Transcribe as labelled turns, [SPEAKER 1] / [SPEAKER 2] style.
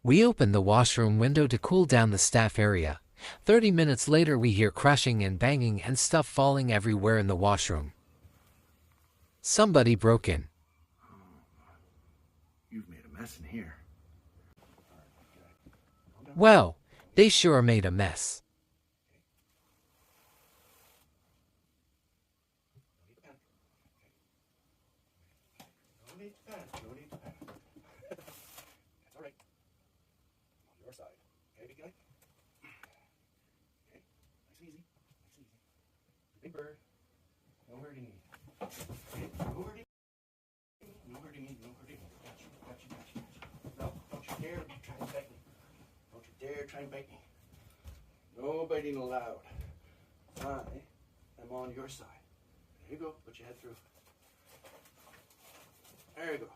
[SPEAKER 1] We open the washroom window to cool down the staff area. 30 minutes later we hear crashing and banging and stuff falling everywhere in the washroom. Somebody broke in.
[SPEAKER 2] You've made a mess in here.
[SPEAKER 1] Well, they sure made a mess.
[SPEAKER 2] No need to panic. No need to panic. That's all right. On your side. Okay, big guy? Okay. Nice and easy. Nice and easy. Big bird. No hurting me. Okay. No hurting me. No hurting me. No hurting me. Got you. Got you. Got you. No, don't you dare try and bite me. Don't you dare try and bite me. No biting allowed. I am on your side. There you go. Put your head through. There you go.